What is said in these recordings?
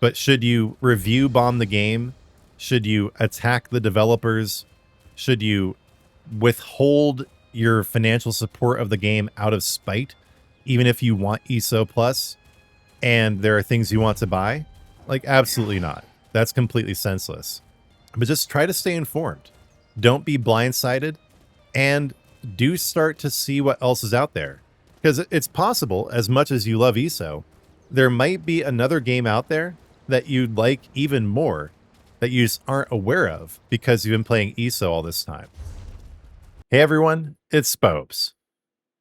But should you review bomb the game? Should you attack the developers? Should you withhold your financial support of the game out of spite, even if you want ESO Plus and there are things you want to buy? Like, absolutely not. That's completely senseless. But just try to stay informed. Don't be blindsided, and do start to see what else is out there. Because it's possible, as much as you love ESO, there might be another game out there that you'd like even more that you just aren't aware of because you've been playing ESO all this time. Hey everyone, it's Spopes.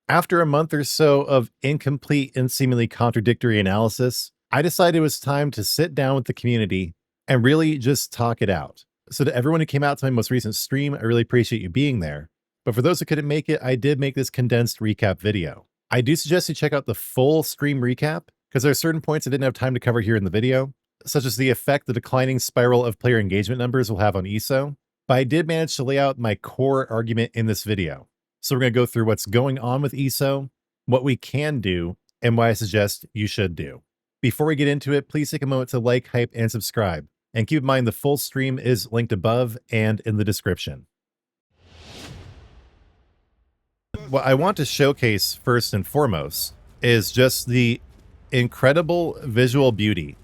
After a month or so of incomplete and seemingly contradictory analysis, I decided it was time to sit down with the community and really just talk it out. So to everyone who came out to my most recent stream, I really appreciate you being there. But for those who couldn't make it, I did make this condensed recap video. I do suggest you check out the full stream recap because there are certain points I didn't have time to cover here in the video, such as the effect the declining spiral of player engagement numbers will have on ESO. But I did manage to lay out my core argument in this video. So we're going to go through what's going on with ESO, what we can do, and why I suggest you should do. Before we get into it, please take a moment to like, hype, and subscribe. And keep in mind the full stream is linked above and in the description. What I want to showcase first and foremost is just the incredible visual beauty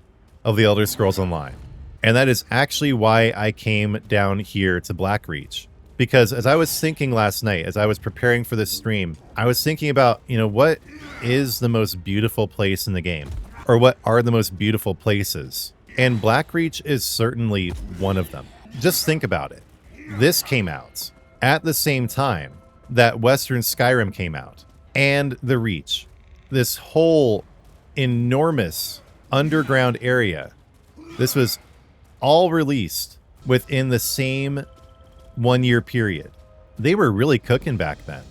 of the Elder Scrolls Online. And that is actually why I came down here to Blackreach. Because as I was thinking last night, as I was preparing for this stream, I was thinking about, what is the most beautiful place in the game? Or what are the most beautiful places? And Blackreach is certainly one of them. Just think about it. This came out at the same time that Western Skyrim came out. And the Reach. This whole enormous underground area. This was all released within the same 1 year period. They were really cooking back then.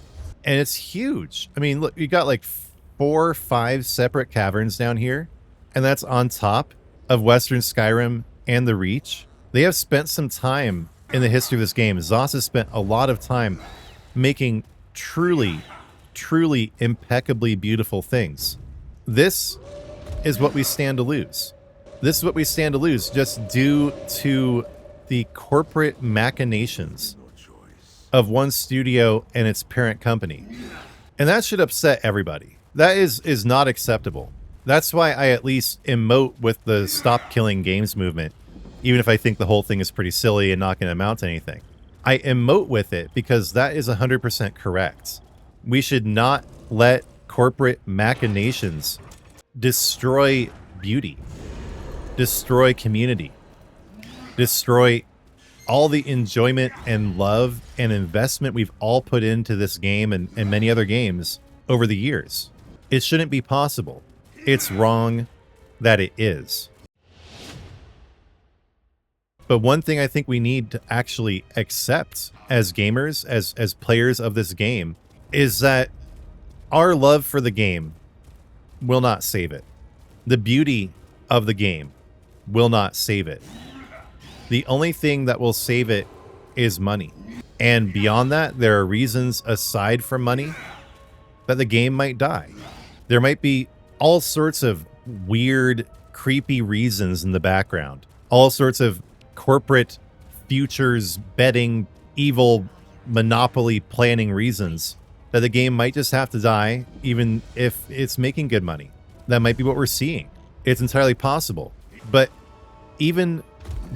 And it's huge. I mean, look, you got like 4 or 5 separate caverns down here. And that's on top of Western Skyrim and the Reach. They have spent some time in the history of this game. ZOS has spent a lot of time making truly, truly impeccably beautiful things. This is what we stand to lose. This is what we stand to lose just due to the corporate machinations of one studio and its parent company. And that should upset everybody. That is not acceptable. That's why I at least emote with the stop killing games movement, even if I think the whole thing is pretty silly and not going to amount to anything. I emote with it because that is 100% correct. We should not let corporate machinations destroy beauty, destroy community, destroy all the enjoyment and love and investment we've all put into this game and many other games over the years. It shouldn't be possible. It's wrong that it is. But one thing I think we need to actually accept as gamers, as players of this game, is that our love for the game will not save it. The beauty of the game will not save it. The only thing that will save it is money. And beyond that, there are reasons aside from money that the game might die. There might be all sorts of weird, creepy reasons in the background. All sorts of corporate futures betting, evil monopoly planning reasons that the game might just have to die, even if it's making good money. That might be what we're seeing. It's entirely possible. But even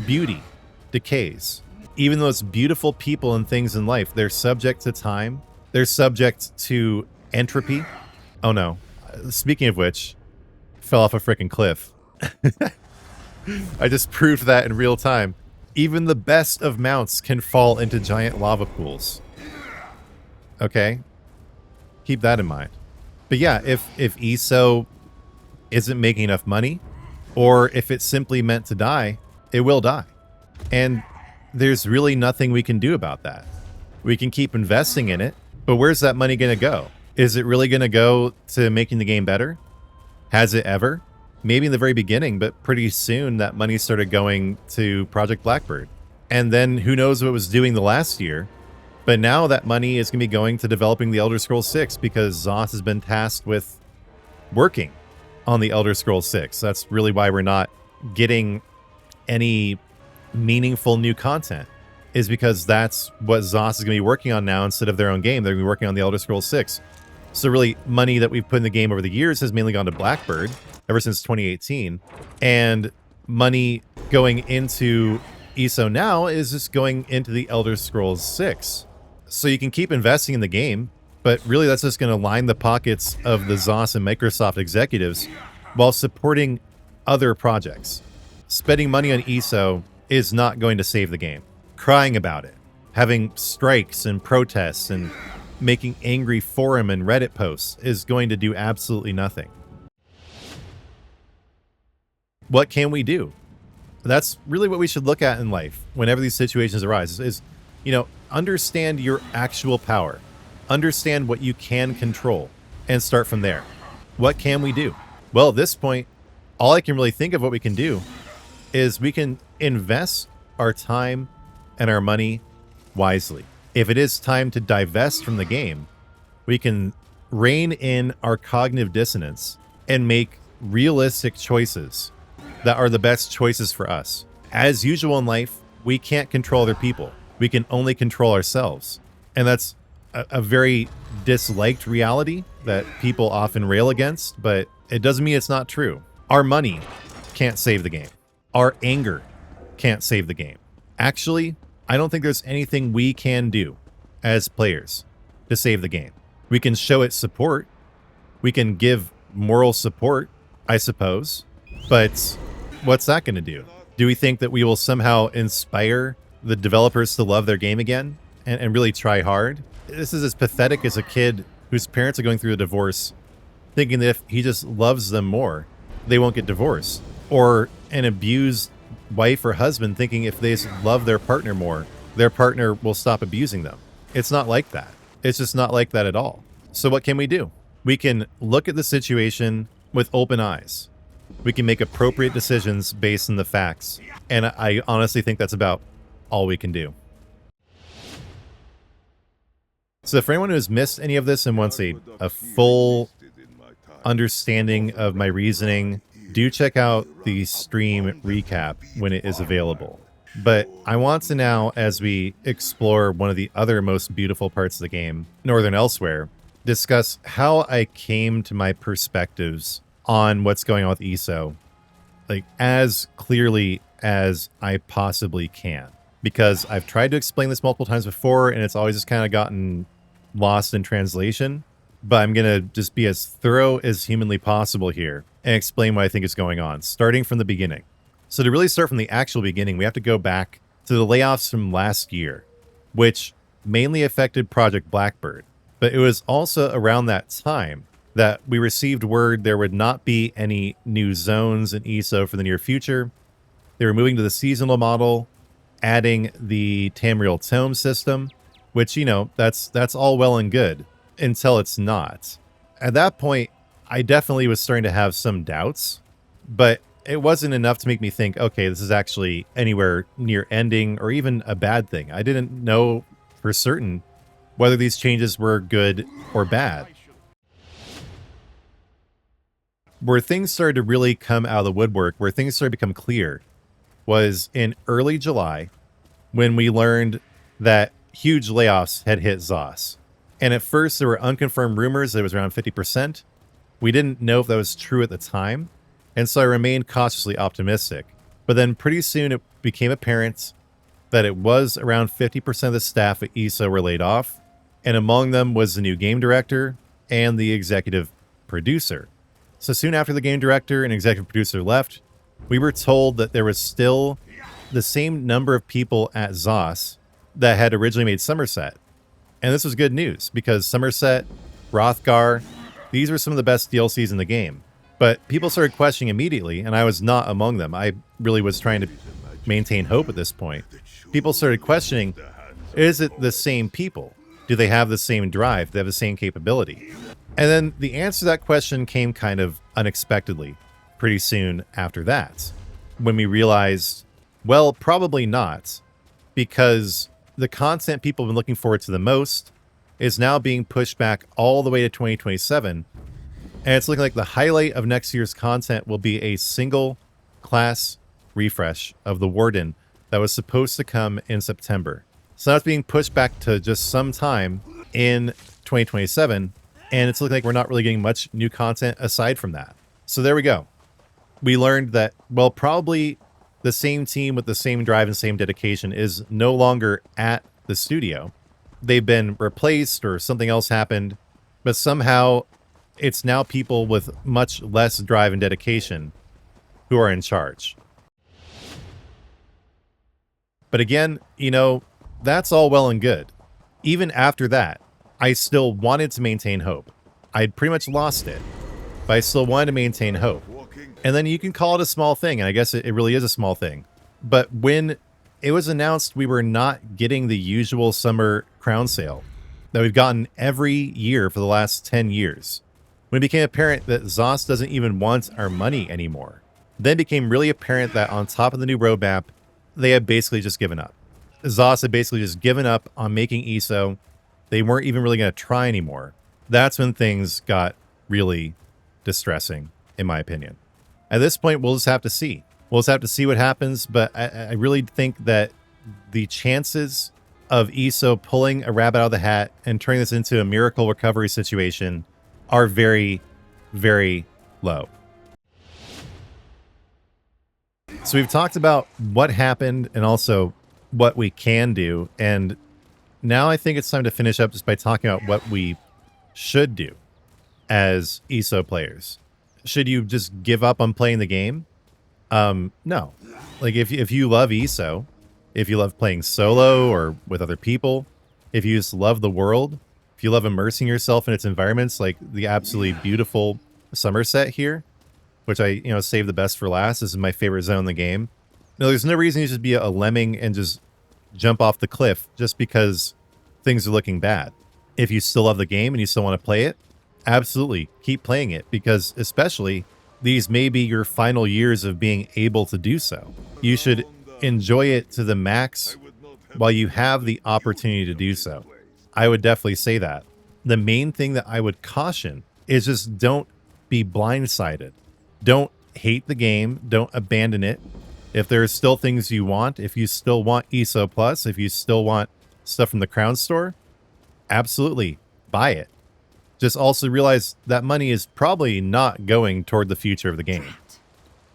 beauty decays. Even those beautiful people and things in life, they're subject to time. They're subject to entropy. Oh no. Speaking of which, fell off a freaking cliff. I just proved that in real time. Even the best of mounts can fall into giant lava pools. Okay? Keep that in mind. But yeah, if ESO isn't making enough money, or if it's simply meant to die, it will die. And there's really nothing we can do about that. We can keep investing in it, but where's that money going to go? Is it really going to go to making the game better? Has it ever? Maybe in the very beginning, but pretty soon that money started going to Project Blackbird. And then who knows what it was doing the last year. But now that money is going to be going to developing the Elder Scrolls 6 because ZOS has been tasked with working on the Elder Scrolls 6. That's really why we're not getting any meaningful new content is because that's what ZOS is going to be working on now instead of their own game. They're going to be working on the Elder Scrolls 6. So really, money that we've put in the game over the years has mainly gone to Blackbird ever since 2018. And money going into ESO now is just going into the Elder Scrolls 6. So you can keep investing in the game, but really that's just going to line the pockets of the ZOS and Microsoft executives while supporting other projects. Spending money on ESO is not going to save the game. Crying about it, having strikes and protests and making angry forum and Reddit posts is going to do absolutely nothing. What can we do? That's really what we should look at in life whenever these situations arise is, understand your actual power. Understand what you can control and start from there. What can we do? Well, at this point, all I can really think of what we can do is we can invest our time and our money wisely. If it is time to divest from the game, we can rein in our cognitive dissonance and make realistic choices that are the best choices for us. As usual in life, we can't control other people. We can only control ourselves. And that's a very disliked reality that people often rail against, but it doesn't mean it's not true. Our money can't save the game. Our anger can't save the game. Actually, I don't think there's anything we can do as players to save the game. We can show it support. We can give moral support, I suppose. But what's that going to do? Do we think that we will somehow inspire the developers to love their game again and really try hard? This is as pathetic as a kid whose parents are going through a divorce, thinking that if he just loves them more, they won't get divorced. Or an abused wife or husband thinking if they just love their partner more, their partner will stop abusing them. It's not like that. It's just not like that at all. So what can we do? We can look at the situation with open eyes. We can make appropriate decisions based on the facts. And I honestly think that's about all we can do. So for anyone who has missed any of this and wants a full understanding of my reasoning, do check out the stream recap when it is available. But I want to now, as we explore one of the other most beautiful parts of the game, Northern Elsewhere, discuss how I came to my perspectives on what's going on with ESO, like as clearly as I possibly can. Because I've tried to explain this multiple times before, and it's always just kind of gotten lost in translation. But I'm going to just be as thorough as humanly possible here and explain what I think is going on, starting from the beginning. So to really start from the actual beginning, we have to go back to the layoffs from last year, which mainly affected Project Blackbird. But it was also around that time that we received word there would not be any new zones in ESO for the near future. They were moving to the seasonal model, adding the Tamriel Tome system, which, that's all well and good until it's not. At that point, I definitely was starting to have some doubts, but it wasn't enough to make me think, okay, this is actually anywhere near ending or even a bad thing. I didn't know for certain whether these changes were good or bad. Where things started to really come out of the woodwork, where things started to become clear, was in early July when we learned that huge layoffs had hit ZOS. And at first, there were unconfirmed rumors that it was around 50%. We didn't know if that was true at the time, and so I remained cautiously optimistic. But then pretty soon it became apparent that it was around 50% of the staff at ESO were laid off, and among them was the new game director and the executive producer. So soon after the game director and executive producer left, we were told that there was still the same number of people at ZOS that had originally made Somerset. And this was good news because Somerset, Hrothgar, these were some of the best DLCs in the game. But people started questioning immediately, and I was not among them. I really was trying to maintain hope at this point. People started questioning, is it the same people? Do they have the same drive? Do they have the same capability? And then the answer to that question came kind of unexpectedly pretty soon after that, when we realized, well, probably not, because the content people have been looking forward to the most is now being pushed back all the way to 2027. And it's looking like the highlight of next year's content will be a single class refresh of the Warden that was supposed to come in September. So that's being pushed back to just some time in 2027. And it's looking like we're not really getting much new content aside from that. So there we go. We learned that, well, probably the same team with the same drive and same dedication is no longer at the studio. They've been replaced or something else happened, but somehow it's now people with much less drive and dedication who are in charge. But again, you know, that's all well and good. Even after that, I still wanted to maintain hope. I'd pretty much lost it, but I still wanted to maintain hope. And then you can call it a small thing, and I guess it really is a small thing. But when it was announced we were not getting the usual summer crown sale that we've gotten every year for the last 10 years, when it became apparent that ZOS doesn't even want our money anymore, then it became really apparent that on top of the new roadmap, they had basically just given up. ZOS had basically just given up on making ESO. They weren't even really going to try anymore. That's when things got really distressing, in my opinion. At this point, we'll just have to see. We'll just have to see what happens, but I really think that the chances of ESO pulling a rabbit out of the hat and turning this into a miracle recovery situation are very, very low. So we've talked about what happened and also what we can do, and now I think it's time to finish up just by talking about what we should do as ESO players. Should you just give up on playing the game? No. Like if you love ESO, if you love playing solo or with other people, if you just love the world, if you love immersing yourself in its environments, like the absolutely beautiful Somerset here, which I saved the best for last. This is my favorite zone in the game. No, there's no reason you should be a lemming and just jump off the cliff just because things are looking bad. If you still love the game and you still want to play it, absolutely keep playing it, because especially these may be your final years of being able to do so. You should enjoy it to the max while you have the opportunity to do so. I would definitely say that. The main thing that I would caution is just don't be blindsided. Don't hate the game. Don't abandon it. If there's still things you want, if you still want ESO Plus, if you still want stuff from the Crown store, absolutely buy it. Just also realize that money is probably not going toward the future of the game.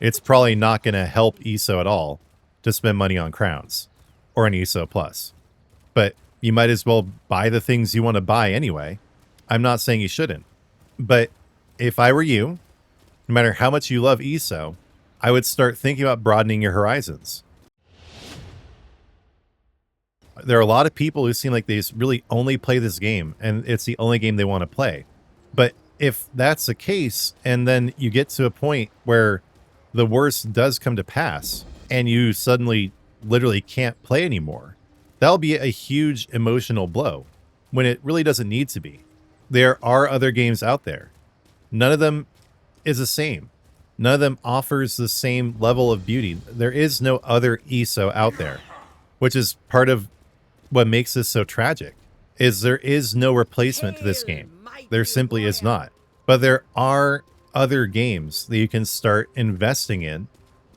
It's probably not going to help ESO at all to spend money on crowns or an ESO Plus. But you might as well buy the things you want to buy anyway. I'm not saying you shouldn't. But if I were you, no matter how much you love ESO, I would start thinking about broadening your horizons. There are a lot of people who seem like they just really only play this game and it's the only game they want to play. But if that's the case, and then you get to a point where the worst does come to pass and you suddenly literally can't play anymore, that'll be a huge emotional blow when it really doesn't need to be. There are other games out there. None of them is the same. None of them offers the same level of beauty. There is no other ESO out there, which is part of what makes this so tragic, is there is no replacement to this game. There simply is not. But there are other games that you can start investing in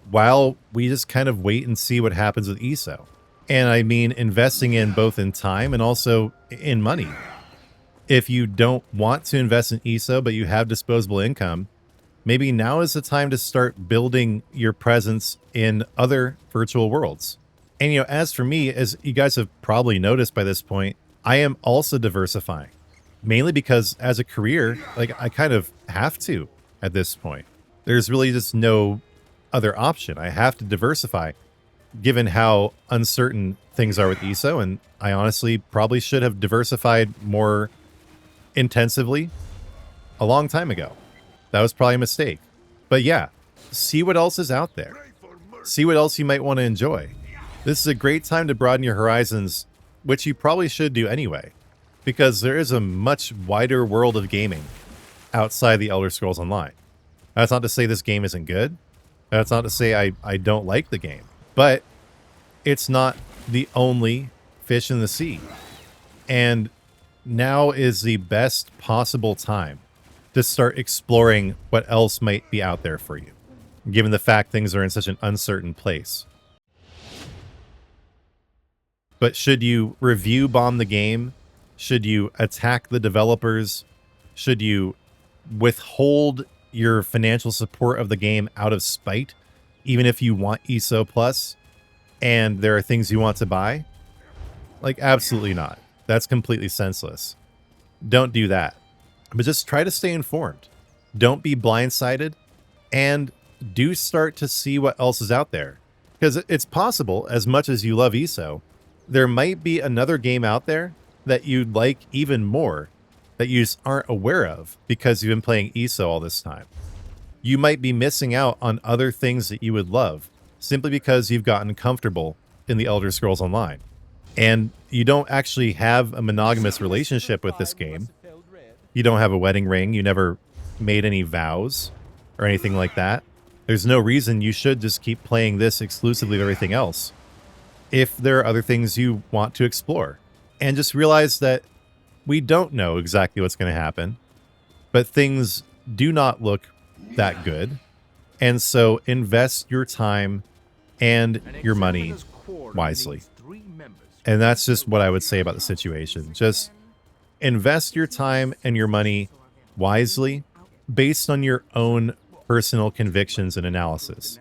while we just kind of wait and see what happens with ESO. And I mean investing in both in time and also in money. If you don't want to invest in ESO, but you have disposable income, maybe now is the time to start building your presence in other virtual worlds. And, as for me, as you guys have probably noticed by this point, I am also diversifying, mainly because as a career, like I kind of have to at this point. There's really just no other option. I have to diversify given how uncertain things are with ESO. And I honestly probably should have diversified more intensively a long time ago. That was probably a mistake. But yeah, see what else is out there. See what else you might want to enjoy. This is a great time to broaden your horizons, which you probably should do anyway, because there is a much wider world of gaming outside the Elder Scrolls Online. That's not to say this game isn't good. That's not to say I don't like the game, but it's not the only fish in the sea. And now is the best possible time to start exploring what else might be out there for you. given the fact things are in such an uncertain place. But should you review bomb the game? Should you attack the developers? Should you withhold your financial support of the game out of spite, even if you want ESO Plus and there are things you want to buy? Like, absolutely not. That's completely senseless. Don't do that. But just try to stay informed. Don't be blindsided, and do start to see what else is out there. Because it's possible, as much as you love ESO, there might be another game out there that you'd like even more that you just aren't aware of because you've been playing ESO all this time. You might be missing out on other things that you would love simply because you've gotten comfortable in the Elder Scrolls Online. And you don't actually have a monogamous relationship with this game. You don't have a wedding ring. You never made any vows or anything like that. There's no reason you should just keep playing this exclusively of everything else if there are other things you want to explore. And just realize that we don't know exactly what's going to happen, but things do not look that good. And so invest your time and your money wisely. And that's just what I would say about the situation. Just invest your time and your money wisely based on your own personal convictions and analysis.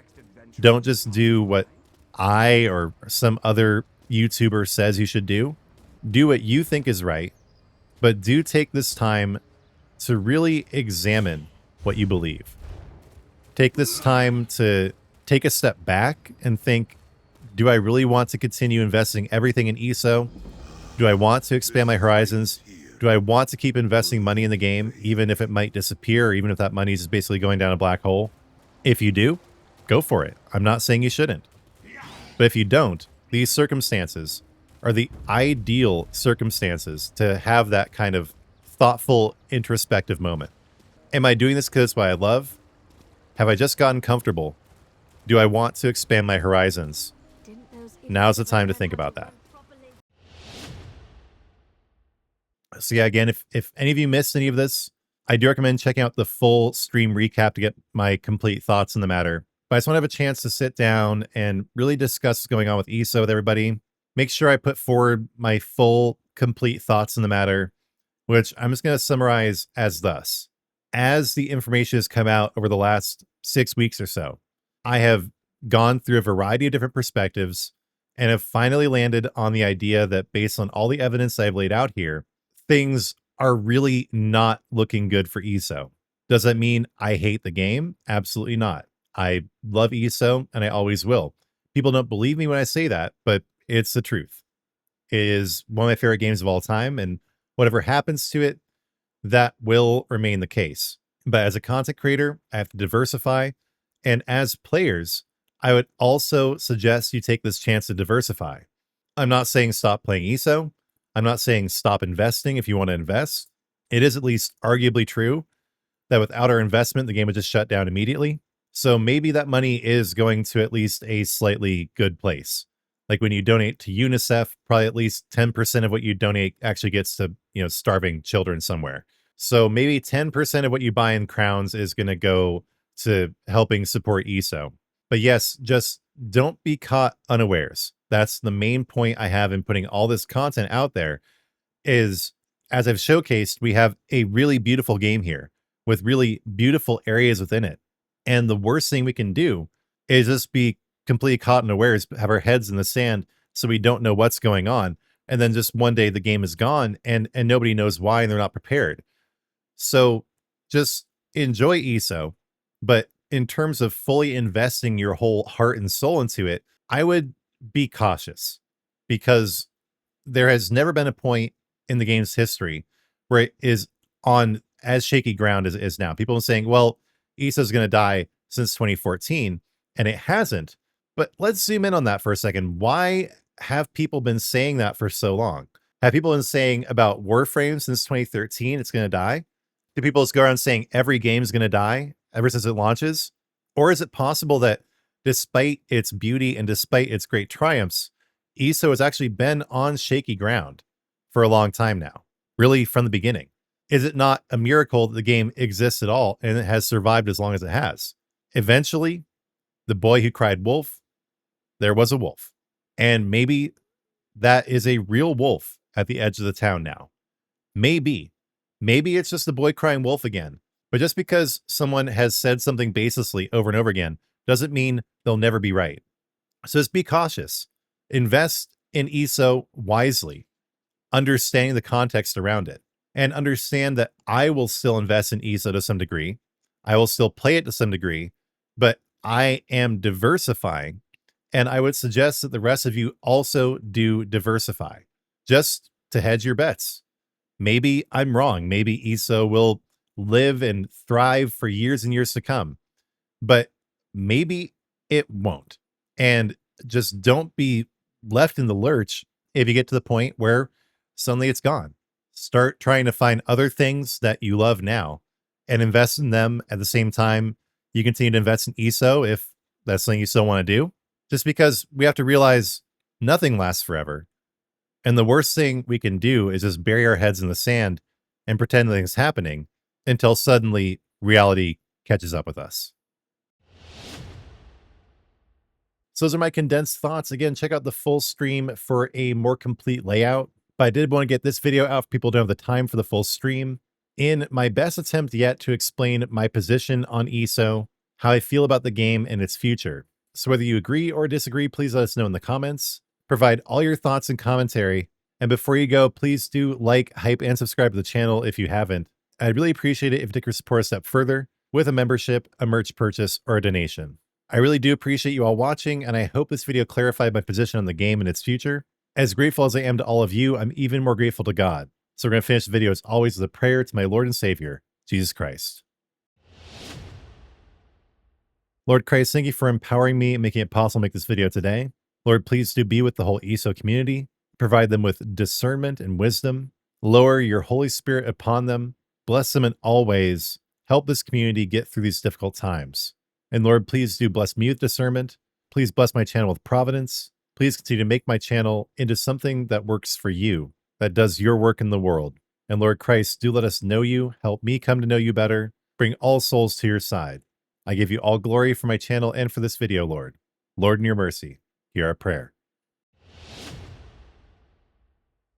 Don't just do what I or some other YouTuber says you should do. Do what you think is right, but do take this time to really examine what you believe. Take this time to take a step back and think, do I really want to continue investing everything in ESO? Do I want to expand my horizons? Do I want to keep investing money in the game, even if it might disappear, or even if that money is basically going down a black hole? If you do, go for it. I'm not saying you shouldn't. But if you don't, these circumstances are the ideal circumstances to have that kind of thoughtful, introspective moment. Am I doing this because it's what I love? Have I just gotten comfortable? Do I want to expand my horizons? Now's the time to think about that. So yeah, again, if any of you missed any of this, I do recommend checking out the full stream recap to get my complete thoughts on the matter. But I just want to have a chance to sit down and really discuss what's going on with ESO with everybody. Make sure I put forward my full, complete thoughts on the matter, which I'm just going to summarize as thus. As the information has come out over the last 6 weeks or so, I have gone through a variety of different perspectives and have finally landed on the idea that based on all the evidence I've laid out here, things are really not looking good for ESO. Does that mean I hate the game? Absolutely not. I love ESO and I always will. People don't believe me when I say that, but it's the truth. It is one of my favorite games of all time, and whatever happens to it, that will remain the case. But as a content creator, I have to diversify. And as players, I would also suggest you take this chance to diversify. I'm not saying stop playing ESO. I'm not saying stop investing if you want to invest. It is at least arguably true that without our investment, the game would just shut down immediately. So maybe that money is going to at least a slightly good place. Like when you donate to UNICEF, probably at least 10% of what you donate actually gets to, starving children somewhere. So maybe 10% of what you buy in crowns is going to go to helping support ESO. But yes, just don't be caught unawares. That's the main point I have in putting all this content out there is, as I've showcased, we have a really beautiful game here with really beautiful areas within it. And the worst thing we can do is just be completely caught unawares, have our heads in the sand so we don't know what's going on. And then just one day the game is gone and nobody knows why and they're not prepared. So just enjoy ESO. But in terms of fully investing your whole heart and soul into it, I would be cautious because there has never been a point in the game's history where it is on as shaky ground as it is now. People are saying, well, ESO is going to die since 2014, and it hasn't. But let's zoom in on that for a second. Why have people been saying that for so long? Have people been saying about Warframe since 2013 it's going to die? Do people just go around saying every game is going to die ever since it launches? Or is it possible that despite its beauty and despite its great triumphs, ESO has actually been on shaky ground for a long time now, really from the beginning? Is it not a miracle that the game exists at all and it has survived as long as it has? Eventually, The boy who cried wolf, there was a wolf. And maybe that is a real wolf at the edge of the town now. Maybe. Maybe it's just the boy crying wolf again. But just because someone has said something baselessly over and over again doesn't mean they'll never be right. So just be cautious. Invest in ESO wisely, understanding the context around it, and understand that I will still invest in ESO to some degree. I will still play it to some degree, but I am diversifying. And I would suggest that the rest of you also do diversify just to hedge your bets. Maybe I'm wrong. Maybe ESO will live and thrive for years and years to come, but maybe it won't. And just don't be left in the lurch if you get to the point where suddenly it's gone. Start trying to find other things that you love now and invest in them at the same time you continue to invest in ESO if that's something you still want to do. Just because we have to realize nothing lasts forever. And the worst thing we can do is just bury our heads in the sand and pretend nothing's happening until suddenly reality catches up with us. So those are my condensed thoughts. Again, check out the full stream for a more complete layout. But I did want to get this video out if people don't have the time for the full stream. In my best attempt yet to explain my position on ESO, how I feel about the game and its future. So whether you agree or disagree, please let us know in the comments. Provide all your thoughts and commentary. And before you go, please do like, hype, and subscribe to the channel if you haven't. I'd really appreciate it if you take your support a step further with a membership, a merch purchase, or a donation. I really do appreciate you all watching, and I hope this video clarified my position on the game and its future. As grateful as I am to all of you, I'm even more grateful to God. So we're going to finish the video as always with a prayer to my Lord and Savior, Jesus Christ. Lord Christ, thank you for empowering me and making it possible to make this video today. Lord, please do be with the whole ESO community. Provide them with discernment and wisdom. Lower your Holy Spirit upon them. Bless them in all ways. Help this community get through these difficult times. And Lord, please do bless me with discernment. Please bless my channel with providence. Please continue to make my channel into something that works for you, that does your work in the world. And Lord Christ, do let us know you. Help me come to know you better. Bring all souls to your side. I give you all glory for my channel and for this video, Lord. Lord, in your mercy, hear our prayer.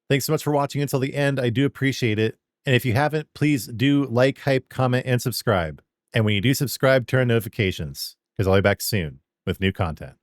Thanks so much for watching until the end. I do appreciate it. And if you haven't, please do like, hype, comment, and subscribe. And when you do subscribe, turn on notifications, because I'll be back soon with new content.